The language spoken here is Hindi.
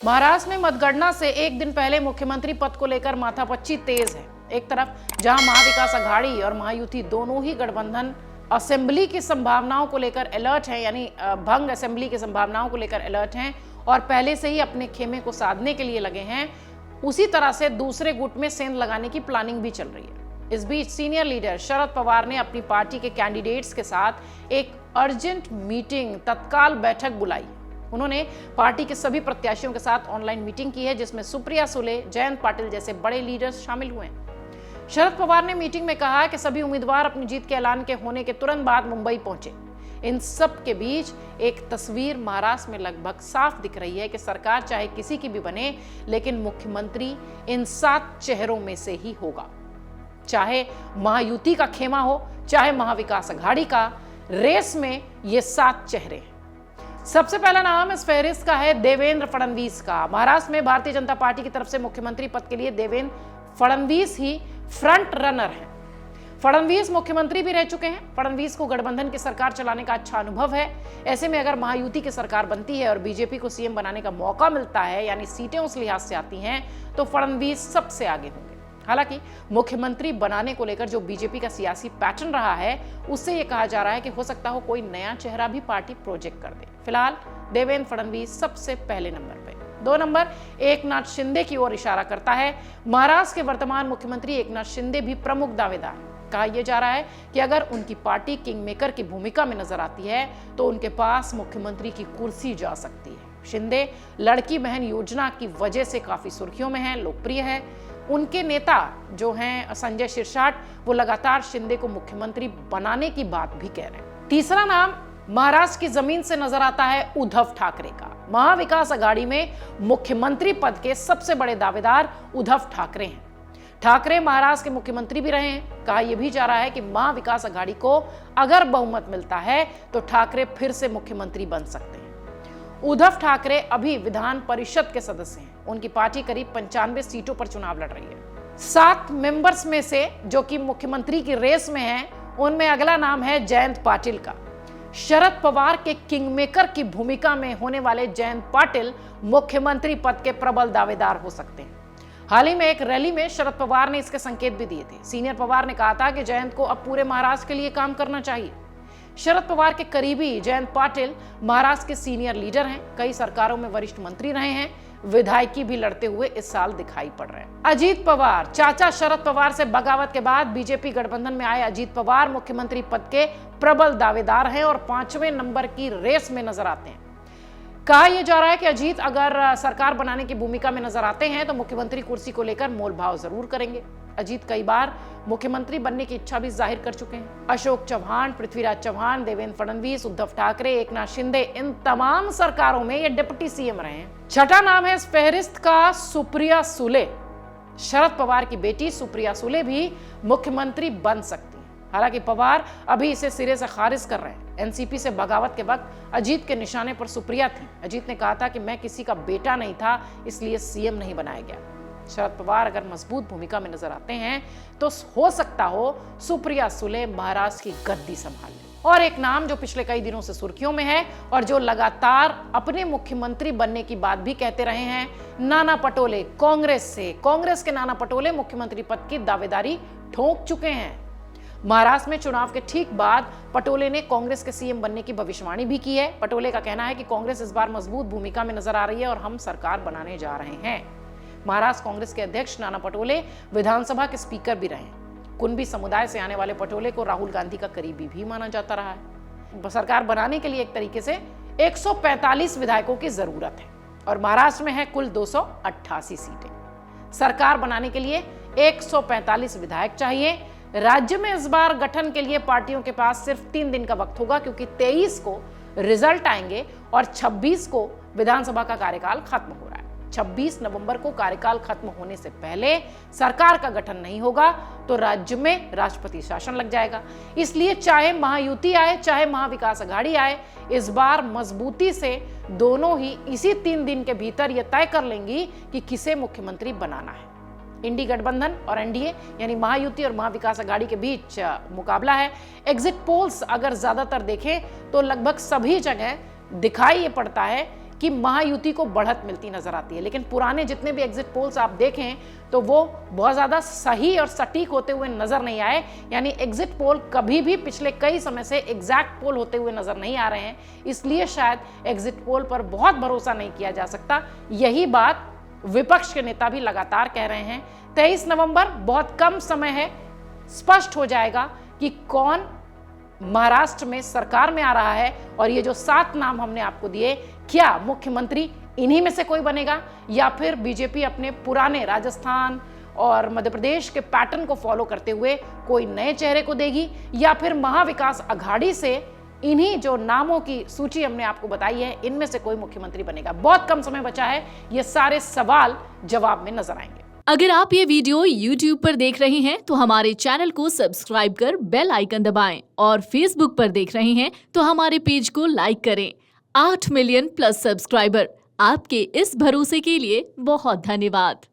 महाराष्ट्र में मतगणना से एक दिन पहले मुख्यमंत्री पद को लेकर माथापच्ची तेज है। एक तरफ जहां महाविकास अघाड़ी और महायुति दोनों ही गठबंधन असेंबली की संभावनाओं को लेकर अलर्ट है, यानी भंग असेंबली की संभावनाओं को लेकर अलर्ट हैं और पहले से ही अपने खेमे को साधने के लिए लगे हैं, उसी तरह से दूसरे गुट में सेंध लगाने की प्लानिंग भी चल रही है। इस बीच सीनियर लीडर शरद पवार ने अपनी पार्टी के कैंडिडेट्स के साथ एक अर्जेंट मीटिंग तत्काल बैठक बुलाई। उन्होंने पार्टी के सभी प्रत्याशियों के साथ ऑनलाइन मीटिंग की है, जिसमें सुप्रिया सुले, जयंत पाटिल जैसे बड़े लीडर्स शामिल हुए हैं। शरद पवार ने मीटिंग में कहा कि सभी उम्मीदवार अपनी जीत के ऐलान के होने के तुरंत बाद मुंबई पहुंचे। इन सब के बीच एक तस्वीर महाराष्ट्र में लगभग साफ दिख रही है कि सरकार चाहे किसी की भी बने, लेकिन मुख्यमंत्री इन 7 चेहरों में से ही होगा। चाहे महायुति का खेमा हो, चाहे महाविकास अघाड़ी का, रेस में ये 7 चेहरे हैं। सबसे पहला नाम इस फहरिस्त का है देवेंद्र फडणवीस का। महाराष्ट्र में भारतीय जनता पार्टी की तरफ से मुख्यमंत्री पद के लिए देवेंद्र फडणवीस ही फ्रंट रनर हैं। फडणवीस मुख्यमंत्री भी रह चुके हैं। फडणवीस को गठबंधन की सरकार चलाने का अच्छा अनुभव है। ऐसे में अगर महायुति की सरकार बनती है और बीजेपी को सीएम बनाने का मौका मिलता है, यानी सीटें उस लिहाज से आती हैं, तो फडणवीस सबसे आगे होंगे। हालांकि मुख्यमंत्री बनाने को लेकर जो बीजेपी का सियासी पैटर्न रहा है, उससे यह कहा जा रहा है कि हो सकता हो कोई नया चेहरा भी पार्टी प्रोजेक्ट कर दे। फिलहाल देवेंद्र फडणवीस सबसे पहले नंबर पे। 2 नंबर एकनाथ शिंदे की ओर इशारा करता है। महाराष्ट्र के वर्तमान मुख्यमंत्री एकनाथ शिंदे भी प्रमुख दावेदार हैं। कहा यह जा रहा है कि अगर उनकी पार्टी किंग मेकर की भूमिका में नजर आती है तो उनके पास मुख्यमंत्री की कुर्सी जा सकती है। शिंदे लड़की बहन योजना की वजह से काफी सुर्खियों में है, लोकप्रिय है। उनके नेता जो हैं संजय शिरसाट, वो लगातार शिंदे को मुख्यमंत्री बनाने की बात भी कह रहे हैं। तीसरा नाम महाराष्ट्र की जमीन से नजर आता है उद्धव ठाकरे का। महाविकास अघाड़ी में मुख्यमंत्री पद के सबसे बड़े दावेदार उद्धव ठाकरे हैं। ठाकरे महाराष्ट्र के मुख्यमंत्री भी रहे हैं। कहा यह भी जा रहा है कि महाविकास अघाड़ी को अगर बहुमत मिलता है तो ठाकरे फिर से मुख्यमंत्री बन सकते हैं। उद्धव ठाकरे अभी विधान परिषद के सदस्य हैं। उनकी पार्टी करीब 95 सीटों पर चुनाव लड़ रही है। 7 मेंबर्स में से जो कि मुख्यमंत्री की रेस में हैं, उनमें अगला नाम है जयंत पाटिल का। शरद पवार के किंगमेकर की भूमिका में होने वाले जयंत पाटिल मुख्यमंत्री पद के प्रबल दावेदार हो सकते हैं। हाल ही में एक रैली में शरद पवार ने इसके संकेत भी दिए थे। सीनियर पवार ने कहा था कि जयंत को अब पूरे महाराष्ट्र के लिए काम करना चाहिए। शरद पवार के करीबी जयंत पाटिल महाराष्ट्र के सीनियर लीडर हैं। कई सरकारों में वरिष्ठ मंत्री रहे हैं। विधायकी भी लड़ते हुए इस साल दिखाई पड़ रहे हैं। अजीत पवार, चाचा शरद पवार से बगावत के बाद बीजेपी गठबंधन में आए अजीत पवार मुख्यमंत्री पद के प्रबल दावेदार हैं और 5वें नंबर की रेस में नजर आते हैं। कहा यह जा रहा है कि अजीत अगर सरकार बनाने की भूमिका में नजर आते हैं तो मुख्यमंत्री कुर्सी को लेकर मोलभाव जरूर करेंगे। अजीत कई बार मुख्यमंत्री बनने की इच्छा भी जाहिर कर चुके हैं। अशोक चव्हाण, पृथ्वीराज चव्हाण, देवेंद्र फडणवीस, उद्धव ठाकरे, एकनाथ शिंदे, इन तमाम सरकारों में ये डिप्टी सीएम रहे हैं। छठा नाम है इस फहरिस्त का सुप्रिया सुले। शरद पवार की बेटी सुप्रिया सुले भी मुख्यमंत्री बन सकती है। हालांकि पवार अभी इसे सिरे से खारिज कर रहे हैं। एनसीपी से बगावत के वक्त अजीत के निशाने पर सुप्रिया थी। अजीत ने कहा था कि मैं किसी का बेटा नहीं था, इसलिए सीएम नहीं बनाया गया। शरद पवार अगर मजबूत भूमिका में नजर आते हैं तो हो सकता हो सुप्रिया सुले महाराष्ट्र की गद्दी संभाल ले। और एक नाम जो पिछले कई दिनों से सुर्खियों में है और जो लगातार अपने मुख्यमंत्री बनने की बात भी कहते रहे हैं, नाना पटोले कांग्रेस से। कांग्रेस के नाना पटोले मुख्यमंत्री पद की दावेदारी ठोक चुके हैं। महाराष्ट्र में चुनाव के ठीक बाद पटोले ने कांग्रेस के सीएम बनने की भविष्यवाणी भी की है। पटोले का कहना है कि कांग्रेस इस बार मजबूत भूमिका में नजर आ रही है और हम सरकार बनाने जा रहे हैं। महाराष्ट्र कांग्रेस के अध्यक्ष नाना पटोले विधानसभा के स्पीकर भी रहे हैं। कुणबी समुदाय से आने वाले पटोले को राहुल गांधी का करीबी भी माना जाता रहा है। सरकार बनाने के लिए एक तरीके से 145 विधायकों की जरूरत है और महाराष्ट्र में है कुल 288 सीटें। सरकार बनाने के लिए 145 विधायक चाहिए। राज्य में इस बार गठन के लिए पार्टियों के पास सिर्फ 3 दिन का वक्त होगा, क्योंकि 23 को रिजल्ट आएंगे और 26 को विधानसभा का कार्यकाल खत्म हो रहा है। 26 नवंबर को कार्यकाल खत्म होने से पहले सरकार का गठन नहीं होगा तो राज्य में राष्ट्रपति शासन लग जाएगा। इसलिए चाहे महायुति आए चाहे महाविकास अघाड़ी आए, इस बार मजबूती से दोनों ही इसी 3 दिन के भीतर यह तय कर लेंगी कि किसे मुख्यमंत्री बनाना है। इंडी गठबंधन और एनडीए यानी महायुति और महाविकास अघाड़ी के बीच मुकाबला है। एग्जिट पोल्स अगर ज्यादातर देखें तो लगभग सभी जगह दिखाई ये पड़ता है कि महायुति को बढ़त मिलती नजर आती है। लेकिन पुराने जितने भी एग्जिट पोल्स आप देखें तो वो बहुत ज़्यादा सही और सटीक होते हुए नजर नहीं आए। यानी एग्जिट पोल कभी भी पिछले कई समय से एग्जैक्ट पोल होते हुए नजर नहीं आ रहे हैं, इसलिए शायद एग्जिट पोल पर बहुत भरोसा नहीं किया जा सकता। यही बात विपक्ष के नेता भी लगातार कह रहे हैं। 23 नवंबर बहुत कम समय है, स्पष्ट हो जाएगा कि कौन महाराष्ट्र में सरकार में आ रहा है। और ये जो 7 नाम हमने आपको दिए, क्या मुख्यमंत्री इन्हीं में से कोई बनेगा या फिर बीजेपी अपने पुराने राजस्थान और मध्य प्रदेश के पैटर्न को फॉलो करते हुए कोई नए चेहरे को देगी, या फिर महाविकास अघाड़ी से इन्हीं जो नामों की सूची हमने आपको बताई है इनमें से कोई मुख्यमंत्री बनेगा। बहुत कम समय बचा है, ये सारे सवाल जवाब में नजर आएंगे। अगर आप ये वीडियो YouTube पर देख रहे हैं तो हमारे चैनल को सब्सक्राइब कर बेल आइकन दबाएं, और Facebook पर देख रहे हैं तो हमारे पेज को लाइक करें। 8 मिलियन प्लस सब्सक्राइबर, आपके इस भरोसे के लिए बहुत धन्यवाद।